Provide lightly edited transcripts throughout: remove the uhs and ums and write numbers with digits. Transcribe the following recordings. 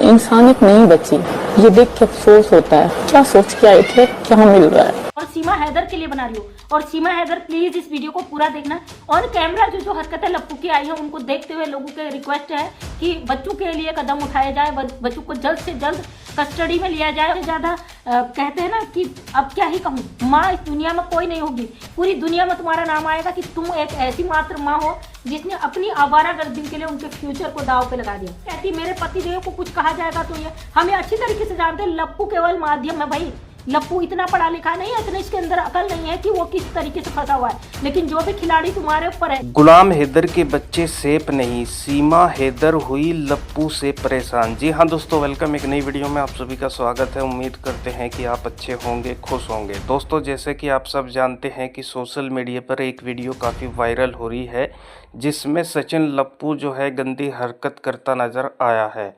इंसानियत नहीं बची। ये देख के अफसोस होता है, क्या सोच के आए थे, क्या मिल रहा है। और सीमा हैदर के लिए बना रही हूँ। और सीमा हैदर प्लीज इस वीडियो को पूरा देखना। ऑन कैमरा जो हरकतें लप्पू की आई है उनको देखते हुए लोगों के रिक्वेस्ट है कि बच्चों के लिए कदम उठाया जाए, बच्चों को जल्द से जल्द कस्टडी में लिया जाए। ज्यादा कहते हैं ना कि अब क्या ही कहूँ, माँ इस दुनिया में कोई नहीं होगी, पूरी दुनिया में तुम्हारा नाम आएगा कि तुम एक ऐसी मात्र माँ हो जिसने अपनी आवारागर्दी के लिए उनके फ्यूचर को दाव पे लगा दिया। कहती मेरे पतिदेव को कुछ कहा जाएगा तो ये हमें अच्छी तरीके से जानते हैं, लप्पू केवल माध्यम है भाई। लप्पू इतना पढ़ा लिखा नहीं है, इतने इसके अंदर अकल नहीं है कि वो किस तरीके से फंसा हुआ है, लेकिन जो भी खिलाड़ी तुम्हारे ऊपर है। गुलाम हैदर के बच्चे सेफ नहीं, सीमा हैदर हुई लप्पू से परेशान। जी हाँ दोस्तों, वेलकम एक नई वीडियो में आप सभी का स्वागत है। उम्मीद करते हैं कि आप अच्छे होंगे, खुश होंगे। दोस्तों, जैसे कि आप सब जानते हैं कि सोशल मीडिया पर एक वीडियो काफ़ी वायरल हो रही है जिसमें सचिन लप्पू जो है गंदी हरकत करता नज़र आया है।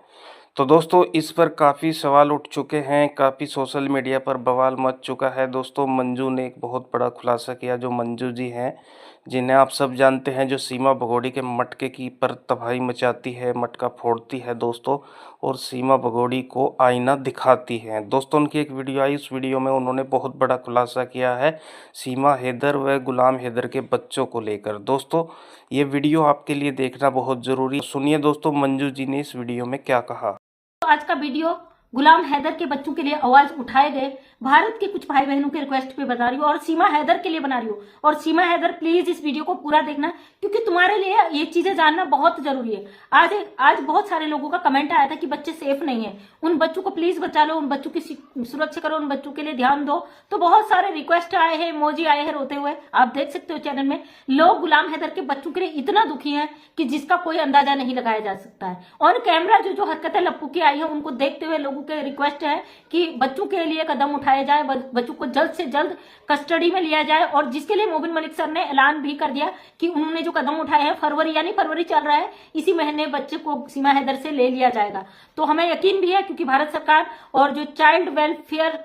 तो दोस्तों, इस पर काफ़ी सवाल उठ चुके हैं, काफ़ी सोशल मीडिया पर बवाल मच चुका है। दोस्तों, मंजू ने एक बहुत बड़ा खुलासा किया। जो मंजू जी हैं, जिन्हें आप सब जानते हैं, जो सीमा भगोड़ी के मटके की पर तबाही मचाती है, मटका फोड़ती है दोस्तों, और सीमा भगोड़ी को आईना दिखाती है। दोस्तों, उनकी एक वीडियो आई, उस वीडियो में उन्होंने बहुत बड़ा खुलासा किया है सीमा हैदर व गुलाम हैदर के बच्चों को लेकर। दोस्तों, ये वीडियो आपके लिए देखना बहुत ज़रूरी। सुनिए दोस्तों, मंजू जी ने इस वीडियो में क्या कहा। आज का वीडियो गुलाम हैदर के बच्चों के लिए आवाज उठाए गए भारत के कुछ भाई बहनों के रिक्वेस्ट पे बता रही हूँ और सीमा हैदर के लिए बना रही हूँ। और सीमा हैदर प्लीज इस वीडियो को पूरा देखना, क्योंकि तुम्हारे लिए ये चीजें जानना बहुत जरूरी है। आज बहुत सारे लोगों का कमेंट आया था कि बच्चे सेफ नहीं है, उन बच्चों को प्लीज बचा लो, उन बच्चों की सुरक्षा करो, उन बच्चों के लिए ध्यान दो। तो बहुत सारे रिक्वेस्ट आए हैं, इमोजी आए हैं रोते हुए, आप देख सकते हो चैनल में। लोग गुलाम हैदर के बच्चों के लिए इतना दुखी है कि जिसका कोई अंदाजा नहीं लगाया जा सकता है। ऑन कैमरा जो हरकतें लप्पू की आई है उनको देखते हुए लोगों के रिक्वेस्ट है कि बच्चों के लिए कदम उठाया जाए, बच्चों को जल्द से जल्द कस्टडी में लिया जाए। और जिसके लिए मोबिन मलिक सर ने ऐलान भी कर दिया कि उन्होंने जो कदम उठाए हैं, फरवरी चल रहा है, इसी महीने बच्चे को सीमा हैदर से ले लिया जाएगा। तो हमें यकीन भी है, क्योंकि भारत सरकार और जो चाइल्ड वेलफेयर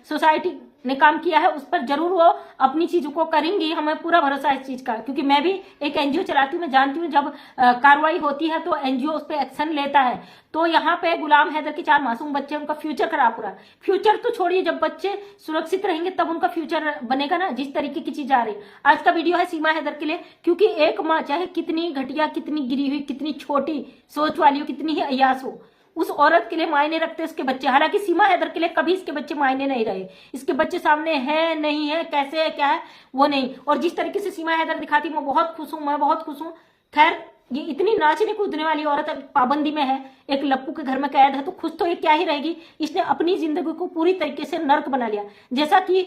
सोसाइटी ने काम किया है उस पर जरूर वो अपनी चीजों को करेंगी। हमें पूरा भरोसा है इस चीज का, क्योंकि मैं भी एक एनजीओ चलाती हूँ, मैं जानती हूँ जब कार्रवाई होती है तो एनजीओ उस पर एक्शन लेता है। तो यहाँ पे गुलाम हैदर के 4 मासूम बच्चे, उनका फ्यूचर खराब हो रहा है। फ्यूचर तो छोड़िए, जब बच्चे सुरक्षित रहेंगे तब उनका फ्यूचर बनेगा ना, जिस तरीके की चीज आ रही है। आज का वीडियो है सीमा हैदर के लिए, क्योंकि एक माँ चाहे कितनी घटिया, कितनी गिरी हुई, कितनी छोटी सोच वाली हो, कितनी ही अयास हो, उस औरत के लिए मायने रखते उसके बच्चे। हालांकि सीमा हैदर के लिए कभी इसके बच्चे मायने नहीं रहे, इसके बच्चे सामने है नहीं है, कैसे है, क्या है वो नहीं। और जिस तरीके से सीमा हैदर दिखाती मैं बहुत खुश हूँ, मैं बहुत खुश हूँ। खैर, ये इतनी नाचने कूदने वाली औरत पाबंदी में है, एक लप्पू के घर में कैद है, तो खुश तो ये क्या ही रहेगी। इसने अपनी जिंदगी को पूरी तरीके से नर्क बना लिया। जैसा कि ये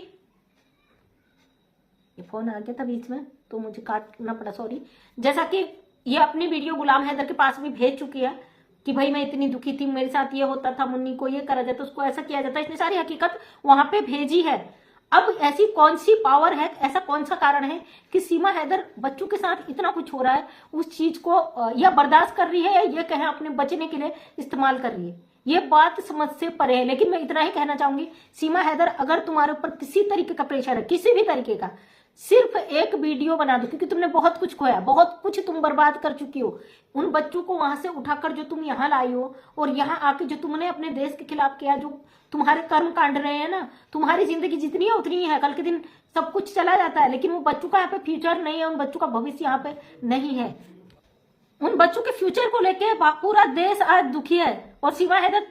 फोन आ गया था बीच में तो मुझे काटना पड़ा, सॉरी। जैसा कि ये अपनी वीडियो गुलाम हैदर के पास भी भेज चुकी है कि भाई मैं इतनी दुखी थी, मेरे साथ ये होता था, मुन्नी को ये करा जाता, उसको ऐसा किया जाता। इसने सारी हकीकत वहां पे भेजी है। अब ऐसी कौन सी पावर है, ऐसा कौन सा कारण है कि सीमा हैदर बच्चों के साथ इतना कुछ हो रहा है, उस चीज को या बर्दाश्त कर रही है या ये कहें अपने बचने के लिए इस्तेमाल कर रही है, ये बात समझ से परे है। लेकिन मैं इतना ही कहना चाहूंगी, सीमा हैदर, अगर तुम्हारे ऊपर किसी तरीके का प्रेशर है, किसी भी तरीके का, सिर्फ एक वीडियो बना दो, क्योंकि तुमने बहुत कुछ खोया, बहुत कुछ तुम बर्बाद कर चुकी हो। उन बच्चों को वहां से उठाकर जो तुम यहाँ लाई हो और यहाँ आके जो तुमने अपने देश के खिलाफ किया, जो तुम्हारे कर्म कांड रहे हैं ना, तुम्हारी जिंदगी जितनी है उतनी है, कल के दिन सब कुछ चला जाता है, लेकिन वो बच्चों का यहाँ पे फ्यूचर नहीं है, उन बच्चों का भविष्य यहाँ पे नहीं है। उन बच्चों के फ्यूचर को लेके पूरा देश आज दुखी है। और सीमा हैदर,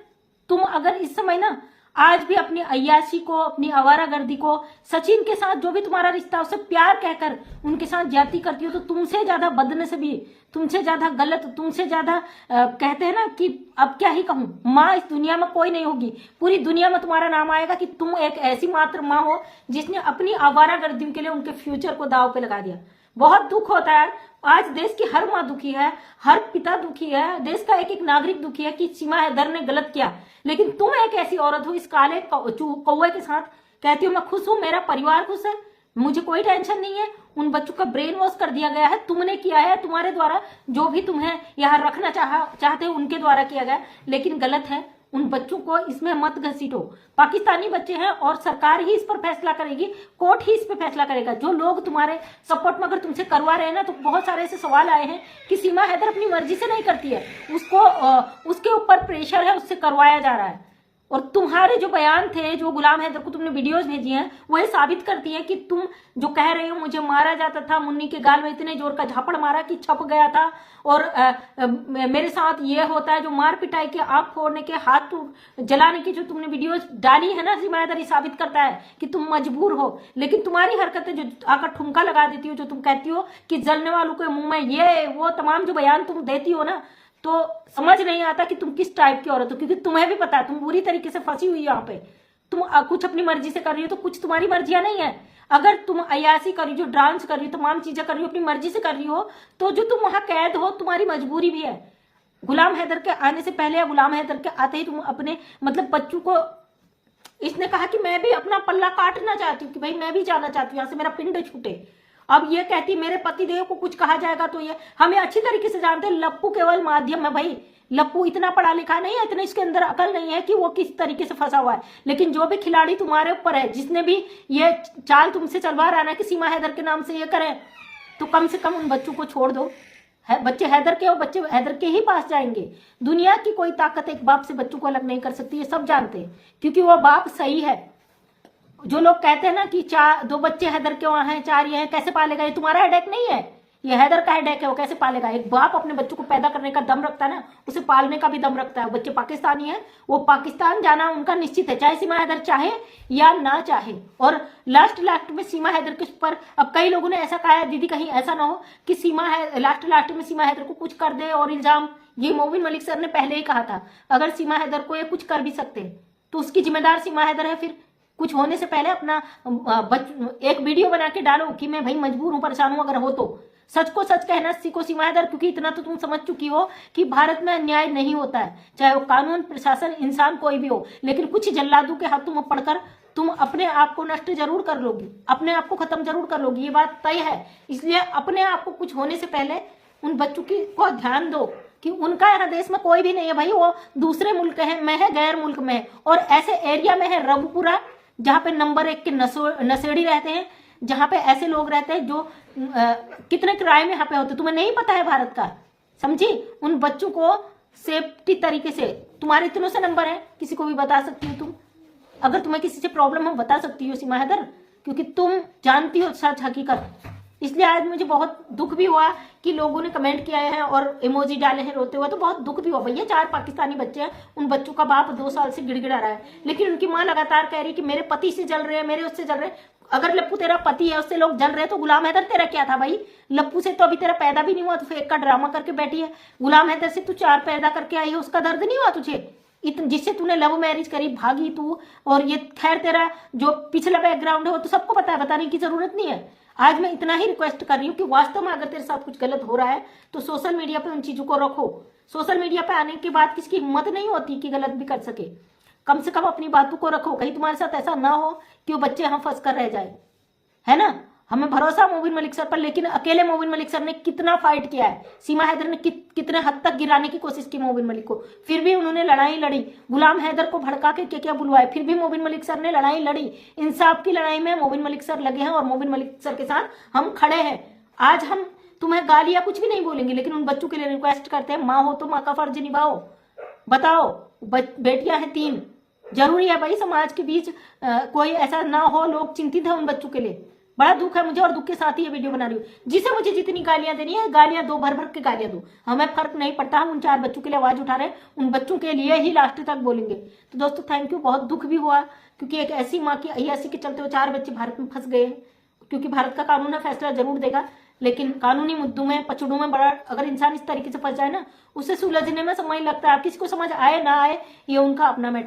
तुम अगर इस समय ना आज भी अपनी अय्याशी को, अपनी आवारागर्दी को, सचिन के साथ जो भी तुम्हारा रिश्ता उससे प्यार कहकर उनके साथ ज्यादती करती हो, तो तुमसे ज्यादा बदनसीबी, तुमसे ज्यादा गलत, तुमसे ज्यादा कहते हैं ना कि अब क्या ही कहूँ, माँ इस दुनिया में कोई नहीं होगी, पूरी दुनिया में तुम्हारा नाम आएगा कि तुम एक ऐसी मात्र माँ हो जिसने अपनी आवारागर्दी के लिए उनके फ्यूचर को दाव पे लगा दिया। बहुत दुख होता है। आज देश की हर माँ दुखी है, हर पिता दुखी है, देश का एक एक नागरिक दुखी है कि सीमा हैदर ने गलत किया। लेकिन तुम एक ऐसी औरत हो, इस काले कौवे के साथ कहती हो मैं खुश हूं, मेरा परिवार खुश है, मुझे कोई टेंशन नहीं है। उन बच्चों का ब्रेन वॉश कर दिया गया है, तुमने किया है, तुम्हारे द्वारा जो भी तुम्हें यहाँ रखना चाहते हो उनके द्वारा किया गया, लेकिन गलत है। उन बच्चों को इसमें मत घसीटो। पाकिस्तानी बच्चे हैं और सरकार ही इस पर फैसला करेगी, कोर्ट ही इस पर फैसला करेगा। जो लोग तुम्हारे सपोर्ट में अगर तुमसे करवा रहे हैं ना, तो बहुत सारे ऐसे सवाल आए हैं कि सीमा हैदर अपनी मर्जी से नहीं करती है, उसको उसके ऊपर प्रेशर है, उससे करवाया जा रहा है। और तुम्हारे जो बयान थे, जो गुलाम हैदर को तुमने वीडियोस भेजी हैं, वो ये साबित करती हैं कि तुम जो कह रहे हो मुझे मारा जाता था, मुन्नी के गाल में इतने जोर का झापड़ मारा कि छप गया था, और मेरे साथ ये होता है, जो मार पिटाई के, आंख फोड़ने के, हाथ जलाने की जो तुमने वीडियोस डाली है ना सीमा हैदर, ये साबित करता है कि तुम मजबूर हो। लेकिन तुम्हारी हरकतें जो आकर ठुमका लगा देती हो, जो तुम कहती हो कि जलने वालों के मुंह में ये वो तमाम जो बयान तुम देती हो ना, तो समझ नहीं आता कि तुम किस टाइप की औरत हो, क्योंकि तुम्हें भी पता है तुम बुरी तरीके से फंसी हुई यहाँ पे। तुम कुछ अपनी मर्जी से कर रही हो, तो कुछ तुम्हारी मर्जियां नहीं है। अगर तुम अयासी कर रही हो, डांस कर रही हो, तमाम चीजें कर रही हो, अपनी मर्जी से कर रही हो, तो जो तुम वहां कैद हो, तुम्हारी मजबूरी भी है। गुलाम हैदर के आने से पहले या गुलाम हैदर के आते ही तुम अपने मतलब बच्चों को, इसने कहा कि मैं भी अपना पल्ला काटना चाहती हूँ, कि भाई मैं भी जाना चाहती हूँ यहाँ से, मेरा पिंड छूटे। अब ये कहती मेरे पतिदेव को कुछ कहा जाएगा तो ये हमें अच्छी तरीके से जानते हैं। लप्पू केवल माध्यम है भाई, लप्पू इतना पढ़ा लिखा नहीं है, इतना इसके अंदर अकल नहीं है कि वो किस तरीके से फंसा हुआ है। लेकिन जो भी खिलाड़ी तुम्हारे ऊपर है, जिसने भी ये चाल तुमसे चलवा रहा है कि सीमा हैदर के नाम से ये करें, तो कम से कम उन बच्चों को छोड़ दो। बच्चे हैदर के हो, बच्चे हैदर के ही पास जाएंगे। दुनिया की कोई ताकत एक बाप से बच्चों को अलग नहीं कर सकती, ये सब जानते हैं, क्योंकि वो बाप सही है। जो लोग कहते हैं ना कि 2 बच्चे हैदर के वहां हैं, 4 ये हैं, कैसे पालेगा, ये तुम्हारा हेडेक नहीं है, ये हैदर का हेडेक है, वो कैसे पालेगा। एक बाप अपने बच्चों को पैदा करने का दम रखता है ना, उसे पालने का भी दम रखता है। बच्चे पाकिस्तानी है, वो पाकिस्तान जाना उनका निश्चित है, चाहे सीमा हैदर चाहे या ना चाहे। और लास्ट में सीमा हैदर के ऊपर अब कई लोगों ने ऐसा कहा है, दीदी कहीं ऐसा ना हो कि लास्ट में सीमा हैदर को कुछ कर दे और इल्जाम, ये मोबिन मलिक सर ने पहले ही कहा था, अगर सीमा हैदर को ये कुछ कर भी सकते तो उसकी जिम्मेदार सीमा हैदर है। फिर कुछ होने से पहले अपना एक वीडियो बना के डालो कि मैं भाई मजबूर हूं, परेशान हूं। अगर हो तो सच को सच कहना सीखो सीमा हैदर, क्योंकि इतना तो तुम समझ चुकी हो कि भारत में अन्याय नहीं होता है, चाहे वो कानून, प्रशासन, इंसान कोई भी हो। लेकिन कुछ जल्लादों के हाथों में पड़कर तुम अपने आप को नष्ट जरूर कर लोगी, अपने आप को खत्म जरूर कर लोगी, ये बात तय है। इसलिए अपने आप को कुछ होने से पहले उन बच्चों को ध्यान दो कि उनका यहाँ देश में कोई भी नहीं है भाई, वो दूसरे मुल्क में है, गैर मुल्क में, और ऐसे एरिया में है रघुपुरा, जहाँ पे नंबर 1 के नशेड़ी रहते हैं, जहाँ पे ऐसे लोग रहते हैं जो कितने क्राइम यहाँ पे होते, तुम्हें नहीं पता है भारत का, समझी। उन बच्चों को सेफ्टी तरीके से, तुम्हारे इतनों से नंबर है, किसी को भी बता सकती हो तुम, अगर तुम्हें किसी से प्रॉब्लम हो बता सकती हो सीमा हैदर, क्योंकि तुम जानती हो सच हकीकत। इसलिए आज मुझे बहुत दुख भी हुआ कि लोगों ने कमेंट किया है और इमोजी डाले हैं रोते हुए, तो बहुत दुख भी हुआ। भैया 4 पाकिस्तानी बच्चे हैं, उन बच्चों का बाप 2 साल से गिड़गिड़ा रहा है, लेकिन उनकी माँ लगातार कह रही कि मेरे पति से जल रहे हैं, मेरे उससे जल रहे हैं। अगर लप्पू तेरा पति है, उससे लोग जल रहे हैं, तो गुलाम हैदर तेरा क्या था भाई। लप्पू से तो अभी तेरा पैदा भी नहीं हुआ, तो फेक का ड्रामा करके बैठी है। गुलाम हैदर से तू 4 पैदा करके आई है, उसका दर्द नहीं हुआ तुझे, जिससे तूने लव मैरिज करी, भागी तू। और ये खैर तेरा जो पिछला बैकग्राउंड है वो तो सबको पता है, बताने की जरूरत नहीं है। आज मैं इतना ही रिक्वेस्ट कर रही हूँ कि वास्तव में अगर तेरे साथ कुछ गलत हो रहा है तो सोशल मीडिया पे उन चीजों को रखो। सोशल मीडिया पे आने के बाद किसकी हिम्मत नहीं होती कि गलत भी कर सके। कम से कम अपनी बातों को रखो, कहीं तुम्हारे साथ ऐसा ना हो कि वो बच्चे यहाँ फंस कर रह जाए, है ना। हमें भरोसा मोबिन मलिक सर पर, लेकिन अकेले मोबिन मलिक सर ने कितना फाइट किया है, सीमा हैदर ने कितने हद तक गिराने की कोशिश की मोबिन मलिक को, फिर भी उन्होंने लड़ाई लड़ी। गुलाम हैदर को भड़का के क्या बुलवाए, फिर भी मोबिन मलिक सर ने लड़ाई लड़ी। इंसाफ की लड़ाई में मोबिन मलिक सर लगे हैं और मोबिन मलिक सर के साथ हम खड़े हैं। आज हम तुम्हें गालियां कुछ भी नहीं बोलेंगे, लेकिन उन बच्चों के लिए रिक्वेस्ट करते हैं, माँ हो तो माँ का फर्ज निभाओ। बताओ, बेटियां हैं 3, जरूरी है भाई समाज के बीच कोई ऐसा ना हो, लोग चिंतित है उन बच्चों के लिए। बड़ा दुख है मुझे, और दुख के साथ ही ये वीडियो बना रही हूँ। जिसे मुझे जितनी गालियां देनी है, गालियां दो, भर भर के गालियां दो, हमें फर्क नहीं पड़ता। हम उन 4 बच्चों के लिए आवाज उठा रहे हैं, उन बच्चों के लिए ही लास्ट तक बोलेंगे। तो दोस्तों थैंक यू, बहुत दुख भी हुआ, क्योंकि एक ऐसी माँ की अय्यासी के चलते वो 4 बच्चे भारत में फंस गए हैं। क्योंकि भारत का कानून है, फैसला जरूर देगा, लेकिन कानूनी मुद्दों में, पचड़ों में बड़ा अगर इंसान इस तरीके से फंस जाए ना, उसे सुलझने में समय लगता है। किसी को समझ आए ना आए, ये उनका अपना मैटर।